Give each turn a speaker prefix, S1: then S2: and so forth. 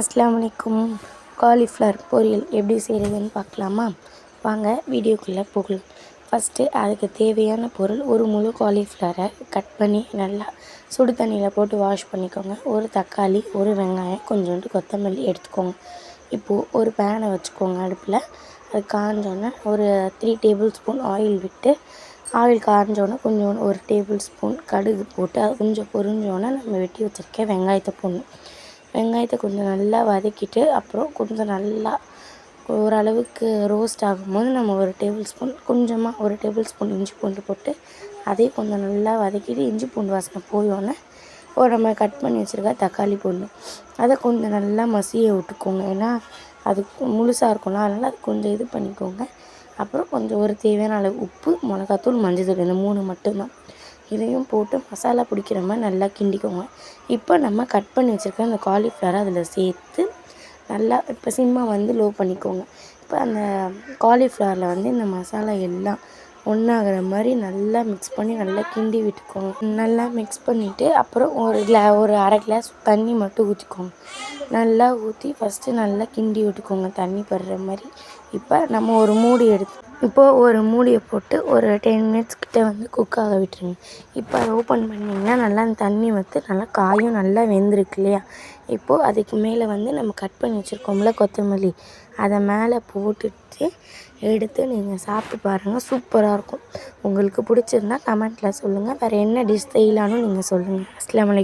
S1: அஸ்ஸலாமு அலைக்கும். காலிஃப்ளவர் பொரியல் எப்படி செய்கிறதுன்னு பார்க்கலாமா? வாங்க வீடியோக்குள்ளே போகலாம். ஃபஸ்ட்டு அதுக்கு தேவையான பொருள், ஒரு முழு காலிஃப்ளவரை கட் பண்ணி நல்லா சுடு தண்ணியில் போட்டு வாஷ் பண்ணிக்கோங்க. ஒரு தக்காளி, ஒரு வெங்காயம், கொஞ்சோண்டு கொத்தமல்லி எடுத்துக்கோங்க. இப்போது ஒரு பேனை வச்சுக்கோங்க அடுப்பில். அது காஞ்சோன்னே ஒரு 3 டேபிள் ஸ்பூன் ஆயில் விட்டு, ஆயில் காஞ்சோன்னே கொஞ்சோண்டு ஒரு டேபிள் ஸ்பூன் கடுகு போட்டு அது கொஞ்சம் பொரிஞ்சோன்னே நம்ம வெட்டி வச்சுருக்க வெங்காயத்தை போடணும். வெங்காயத்தை கொஞ்சம் நல்லா வதக்கிட்டு, அப்புறம் கொஞ்சம் நல்லா ஓரளவுக்கு ரோஸ்ட் ஆகும்போது நம்ம ஒரு டேபிள் ஸ்பூன் இஞ்சி பூண்டு போட்டு அதையும் கொஞ்சம் நல்லா வதக்கிட்டு, இஞ்சி பூண்டு வாசனை போயோன்னே நம்ம கட் பண்ணி வச்சுருக்க தக்காளி போடணும். அதை கொஞ்சம் நல்லா மசிய விட்டுக்கோங்க. ஏன்னா அது முழுசாக இருக்கும்ல, அதனால் அது கொஞ்சம் இது பண்ணிக்கோங்க. அப்புறம் கொஞ்சம் ஒரு தேவையான அளவு உப்பு, மிளகாத்தூள், மஞ்சள்தூள், இந்த 3 மட்டும்தான். இதையும் போட்டு மசாலா பிடிக்கிற மாதிரி நல்லா கிண்டிக்கோங்க. இப்போ நம்ம கட் பண்ணி வச்சுருக்க அந்த காலிஃப்ளவரை அதில் சேர்த்து நல்லா இப்போ சிம்மை வந்து லோ பண்ணிக்கோங்க. இப்போ அந்த காலிஃப்ளவரில் இந்த மசாலா எல்லாம் ஒன்றாகிற மாதிரி நல்லா மிக்ஸ் பண்ணி நல்லா கிண்டி விட்டுக்கோங்க. நல்லா மிக்ஸ் பண்ணிவிட்டு அப்புறம் ஒரு அரை கிளாஸ் தண்ணி மட்டும் ஊற்றிக்கோங்க. நல்லா ஊற்றி ஃபஸ்ட்டு நல்லா கிண்டி விட்டுக்கோங்க தண்ணி படுற மாதிரி. இப்போ நம்ம ஒரு மூடியை போட்டு ஒரு 10 மினிட்ஸ் கிட்ட குக் ஆக விட்டுருங்க. இப்போ அதை ஓப்பன் பண்ணிங்கன்னா நல்லா அந்த தண்ணி நல்லா காயும் நல்லா வெந்திருக்கு இல்லையா? இப்போது அதுக்கு மேலே நம்ம கட் பண்ணி வச்சுருக்கோம்ல கொத்தமல்லி, அதை மேலே போட்டுட்டு எடுத்து நீங்கள் சாப்பிட்டு பாருங்கள். சூப்பராக இருக்கும். உங்களுக்கு பிடிச்சிருந்தா கமெண்ட்டில் சொல்லுங்கள். வேறு என்ன டிஷ் செய்யலான்னு நீங்கள் சொல்லுங்கள். அஸ்ஸலாமு அலைக்கும்.